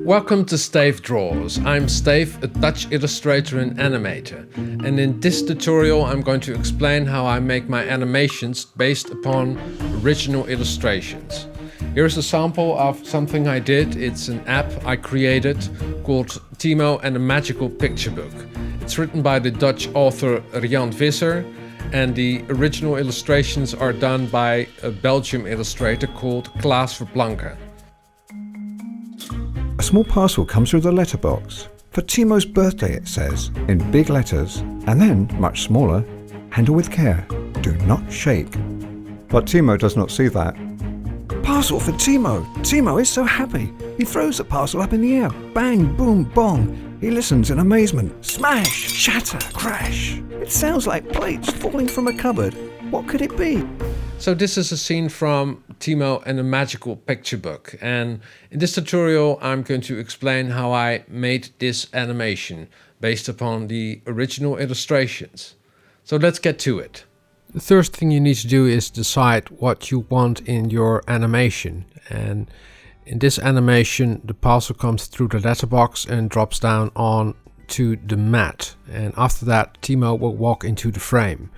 Welcome to Steve Draws. I'm Steve, a Dutch illustrator and animator, and in this tutorial I'm going to explain how I make my animations based upon original illustrations. Here's a sample of something I did. It's an app I created called Timo and a Magical Picture Book. It's written by the Dutch author Rian Visser, and the original illustrations are done by a Belgium illustrator called Klaas Verplancke. A small parcel comes through the letterbox. For Timo's birthday, it says, in big letters, and then, much smaller, handle with care, do not shake. But Timo does not see that. Parcel for Timo! Timo is so happy. He throws the parcel up in the air. Bang, boom, bong. He listens in amazement. Smash, shatter, crash. It sounds like plates falling from a cupboard. What could it be? So this is a scene from Timo and a Magical Picture Book, and in this tutorial I'm going to explain how I made this animation based upon the original illustrations. So let's get to it. The first thing you need to do is decide what you want in your animation, and in this animation the parcel comes through the letterbox and drops down on to the mat, and after that Timo will walk into the frame.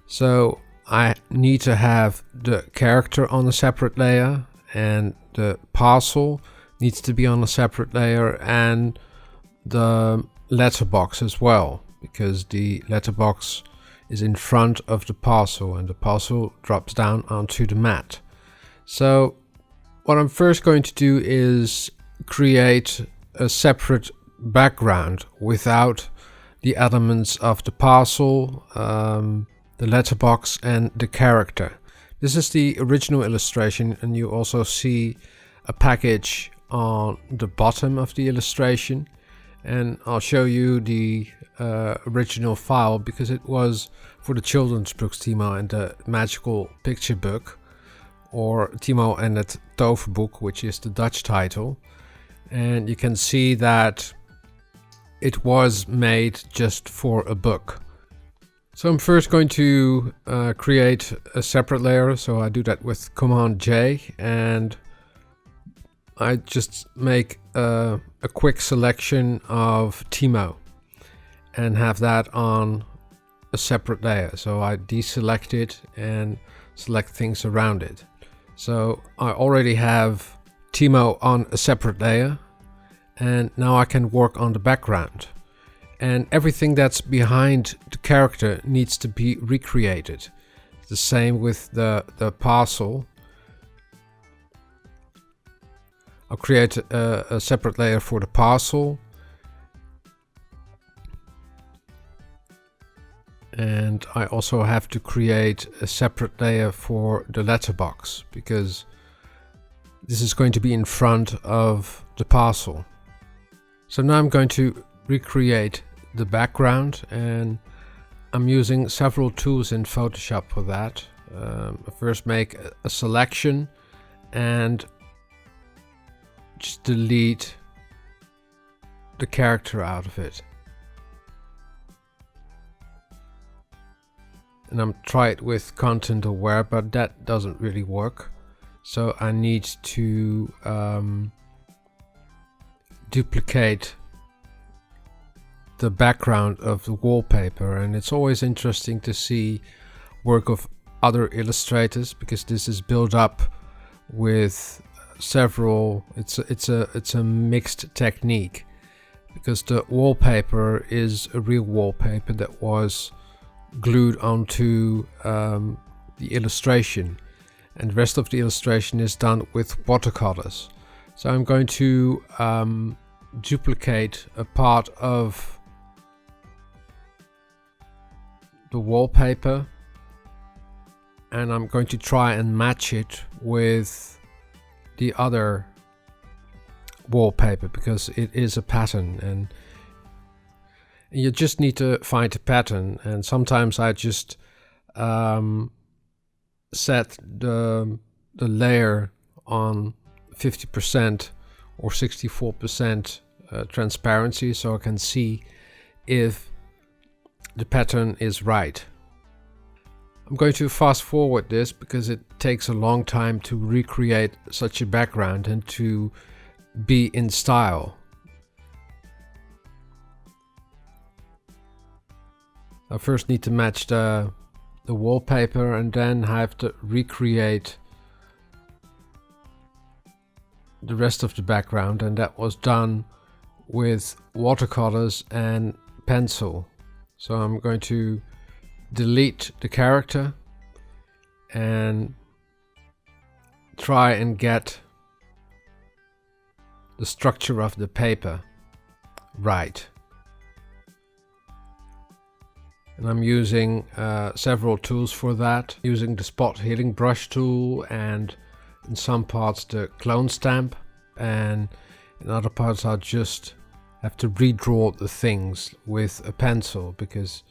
So I need to have the character on a separate layer, and the parcel needs to be on a separate layer, and the letterbox as well, because the letterbox is in front of the parcel and the parcel drops down onto the mat. So what I'm first going to do is create a separate background without the elements of the parcel, the letterbox and the character. This is the original illustration, and you also see a package on the bottom of the illustration, and I'll show you the original file because it was for the children's books Timo and the Magical Picture Book, or Timo and het Toverboek, which is the Dutch title, and you can see that it was made just for a book. So I'm first going to create a separate layer, so I do that with Command J, and I just make a quick selection of Timo and have that on a separate layer. So I deselect it and select things around it. So I already have Timo on a separate layer, and now I can work on the background. And everything that's behind the character needs to be recreated. The same with the parcel. I'll create a separate layer for the parcel. And I also have to create a separate layer for the letterbox, because this is going to be in front of the parcel. So now I'm going to recreate the background, and I'm using several tools in Photoshop for that. I first make a selection and just delete the character out of it. And I'm trying it with content aware, but that doesn't really work. So I need to duplicate the background of the wallpaper, and it's always interesting to see work of other illustrators, because this is built up with several. It's a mixed technique, because the wallpaper is a real wallpaper that was glued onto the illustration, and the rest of the illustration is done with watercolors. So I'm going to duplicate a part of the wallpaper, and I'm going to try and match it with the other wallpaper, because it is a pattern, and you just need to find a pattern. And sometimes I just set the layer on 50% or 64% transparency, so I can see if the pattern is right. I'm going to fast forward this because it takes a long time to recreate such a background and to be in style. I first need to match the wallpaper, and then I have to recreate the rest of the background, and that was done with watercolors and pencil. So I'm going to delete the character and try and get the structure of the paper right. And I'm using several tools for that, using the spot healing brush tool, and in some parts the clone stamp, and in other parts I'll just have to redraw the things with a pencil, because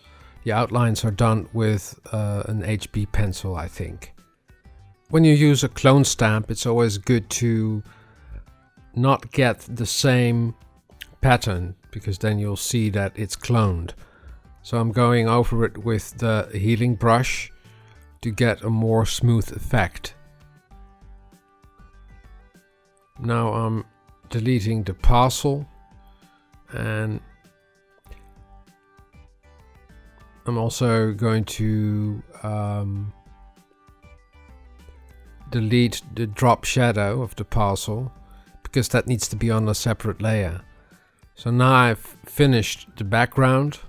the outlines are done with an HB pencil, I think. When you use a clone stamp, it's always good to not get the same pattern, because then you'll see that it's cloned. So I'm going over it with the healing brush to get a more smooth effect. Now I'm deleting the parcel, and I'm also going to delete the drop shadow of the parcel, because that needs to be on a separate layer. So now I've finished the background,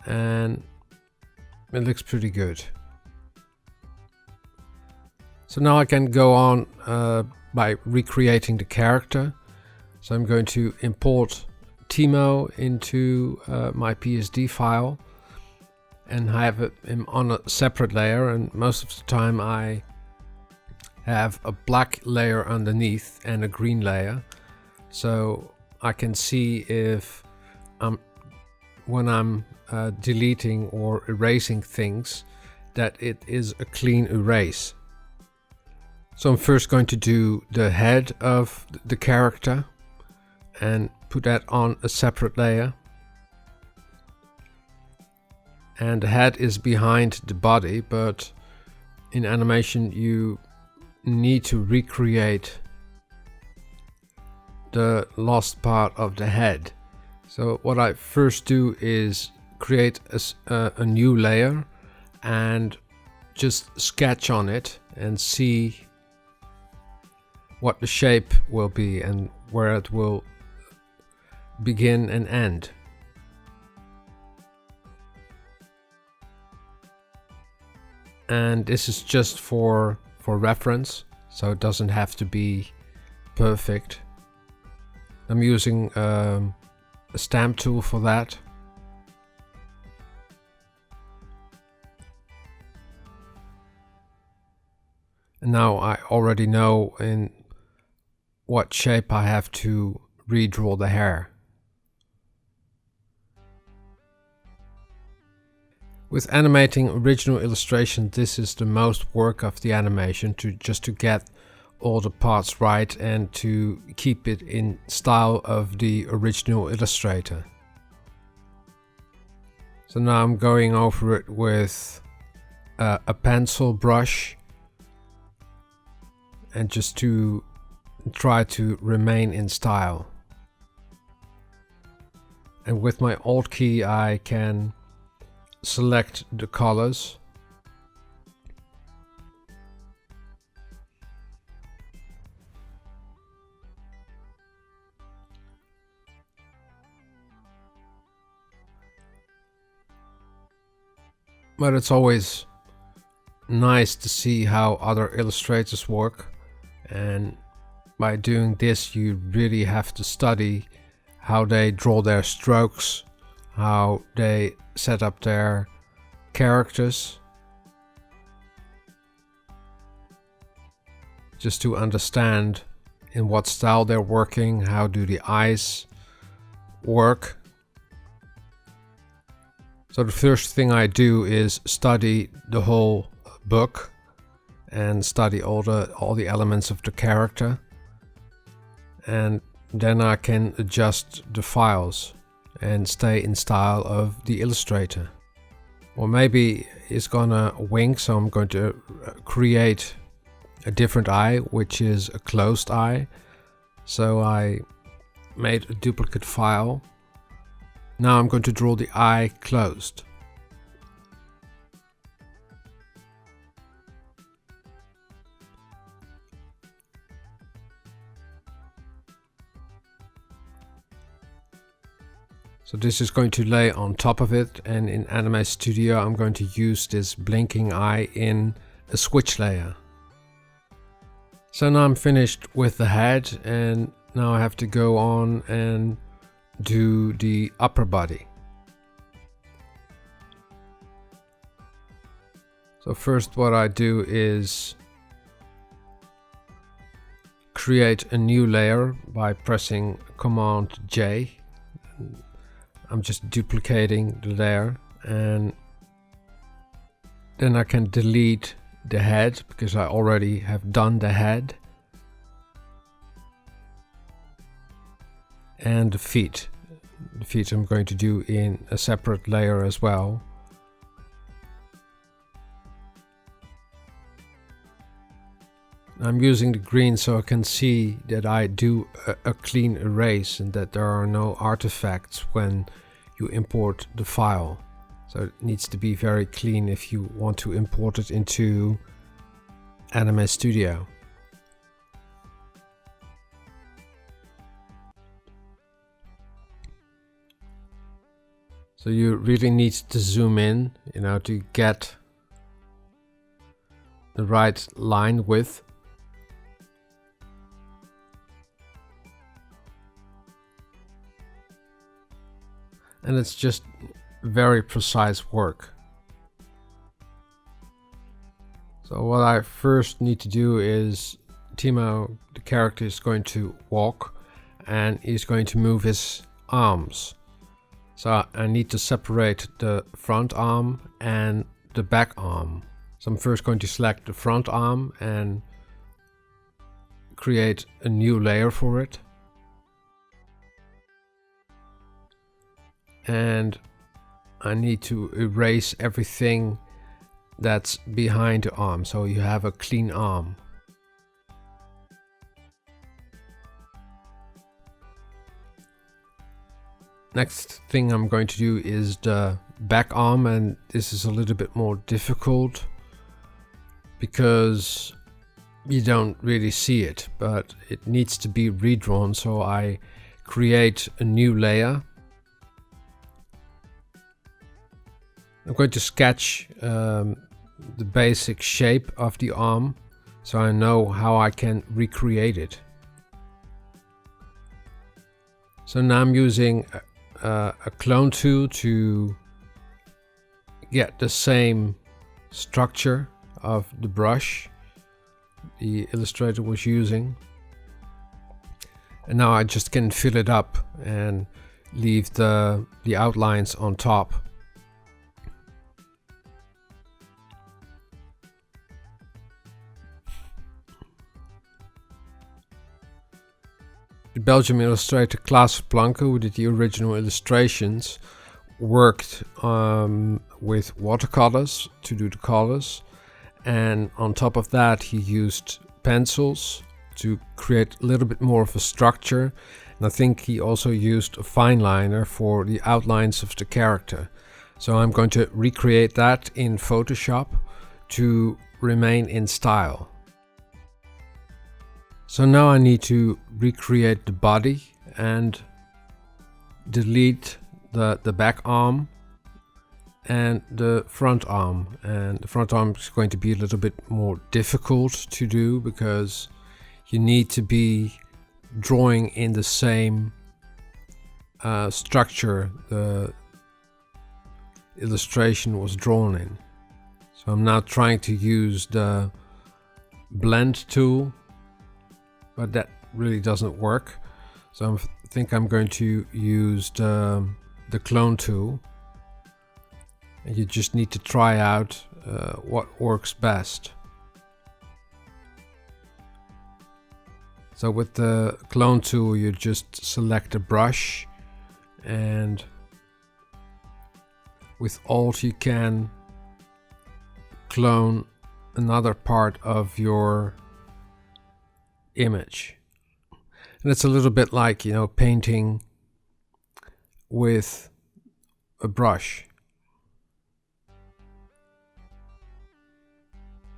and it looks pretty good. So now I can go on by recreating the character. So I'm going to import Timo into my PSD file and have him on a separate layer, and most of the time I have a black layer underneath and a green layer, so I can see if when I'm deleting or erasing things, that it is a clean erase. So I'm first going to do the head of the character and put that on a separate layer. And the head is behind the body, but in animation you need to recreate the lost part of the head. So what I first do is create a new layer and just sketch on it and see what the shape will be and where it will begin and end. And this is just for reference, so it doesn't have to be perfect. I'm using a stamp tool for that. And now I already know in what shape I have to redraw the hair. With animating original illustration, this is the most work of the animation, to get all the parts right and to keep it in style of the original illustrator. So now I'm going over it with a pencil brush, and just to try to remain in style. And with my Alt key I can select the colors. But it's always nice to see how other illustrators work, and by doing this you really have to study how they draw their strokes, how they set up their characters, just to understand in what style they're working, how do the eyes work. So the first thing I do is study the whole book and study all the elements of the character, and then I can adjust the files and stay in style of the illustrator. Or maybe it's gonna wink, so I'm going to create a different eye, which is a closed eye, So I made a duplicate file. Now I'm going to draw the eye closed. So this is going to lay on top of it, and in Animate Studio I'm going to use this blinking eye in a switch layer. So now I'm finished with the head, and now I have to go on and do the upper body. So first what I do is create a new layer by pressing Command J. I'm just duplicating the layer, and then I can delete the head because I already have done the head, and the feet. The feet I'm going to do in a separate layer as well. I'm using the green so I can see that I do a clean erase and that there are no artifacts when you import the file. So it needs to be very clean if you want to import it into Animate Studio. So you really need to zoom in, to get the right line width. And it's just very precise work. So what I first need to do is Timo, the character, is going to walk and he's going to move his arms. So I need to separate the front arm and the back arm. So I'm first going to select the front arm and create a new layer for it. And I need to erase everything that's behind the arm, so you have a clean arm. Next thing I'm going to do is the back arm, and this is a little bit more difficult because you don't really see it, but it needs to be redrawn, so I create a new layer. I'm going to sketch the basic shape of the arm so I know how I can recreate it. So now I'm using a clone tool to get the same structure of the brush the illustrator was using. And now I just can fill it up and leave the outlines on top. The Belgian illustrator Klaas Verplancke, who did the original illustrations, worked with watercolors to do the colors, and on top of that he used pencils to create a little bit more of a structure, and I think he also used a fine liner for the outlines of the character. So I'm going to recreate that in Photoshop to remain in style. So now I need to recreate the body and delete the back arm and the front arm. And the front arm is going to be a little bit more difficult to do because you need to be drawing in the same structure the illustration was drawn in. So I'm now trying to use the blend tool, but that really doesn't work. So I think I'm going to use the clone tool. And you just need to try out what works best. So with the clone tool you just select a brush, and with Alt you can clone another part of your image. And it's a little bit like, painting with a brush.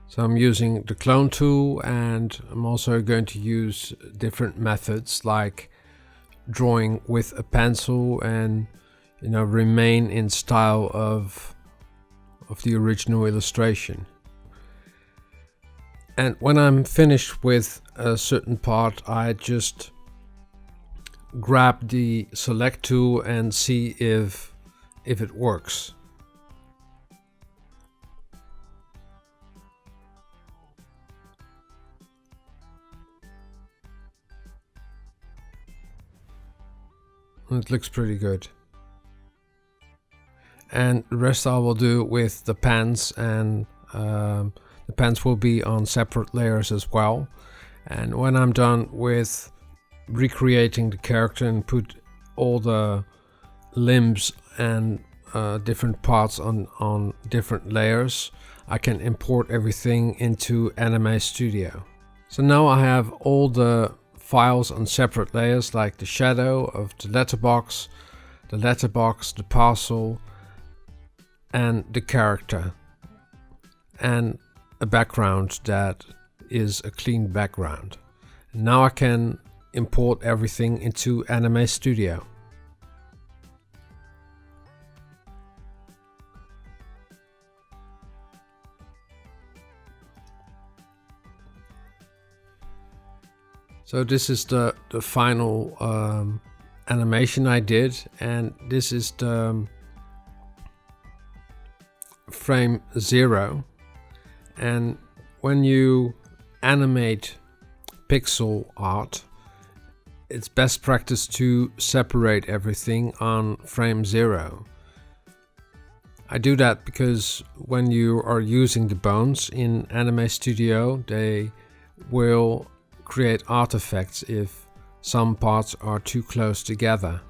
So I'm using the clone tool, and I'm also going to use different methods like drawing with a pencil and remain in style of the original illustration. And when I'm finished with a certain part, I just grab the select tool and see if it works. It looks pretty good. And the rest I will do with the pens, and the pens will be on separate layers as well. And when I'm done with recreating the character and put all the limbs and different parts on different layers, I can import everything into Anime Studio. So now I have all the files on separate layers, like the shadow of the letterbox, the parcel, and the character, and a background that is a clean background. Now I can import everything into Anime Studio. So this is the final animation I did, and this is the frame 0. And when you animate pixel art, it's best practice to separate everything on frame 0. I do that because when you are using the bones in Anime Studio, they will create artifacts if some parts are too close together.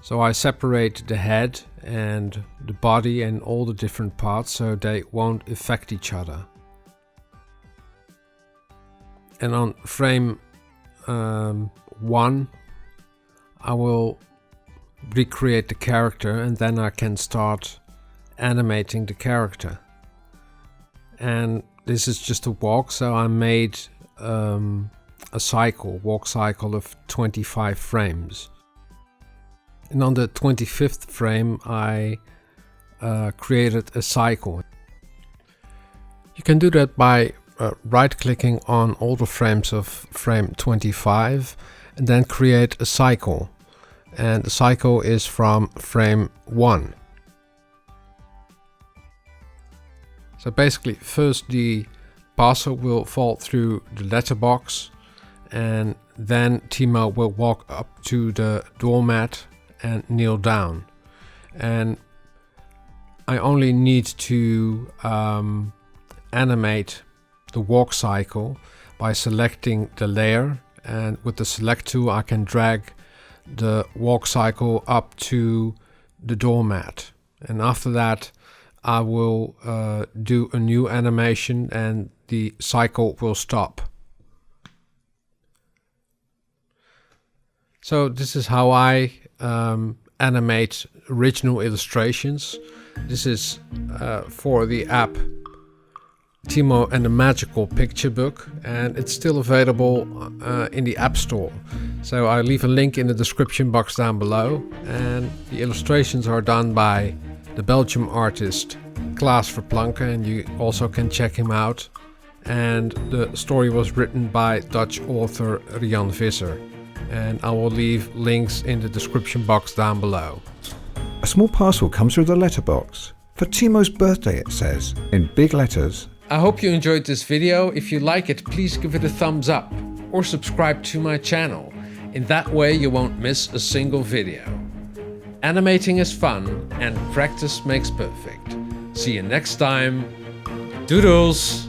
So I separate the head and the body and all the different parts so they won't affect each other. And on frame 1, I will recreate the character, and then I can start animating the character. And this is just a walk, so I made a walk cycle of 25 frames. And on the 25th frame, I created a cycle. You can do that by right-clicking on all the frames of frame 25 and then create a cycle. And the cycle is from frame 1. So basically, first the parcel will fall through the letterbox, and then Timo will walk up to the doormat and kneel down. And I only need to animate the walk cycle by selecting the layer, and with the select tool I can drag the walk cycle up to the doormat. And after that I will do a new animation and the cycle will stop. So this is how I animate original illustrations. This is for the app Timo and the Magical Picture Book, and it's still available in the App Store. So I'll leave a link in the description box down below, and the illustrations are done by the Belgium artist Klaas Verplancke, and you also can check him out. And the story was written by Dutch author Rian Visser, and I will leave links in the description box down below. A small parcel comes through the letterbox. For Timo's birthday, it says, in big letters. I hope you enjoyed this video. If you like it, please give it a thumbs up or subscribe to my channel. In that way you won't miss a single video. Animating is fun and practice makes perfect. See you next time. Doodles!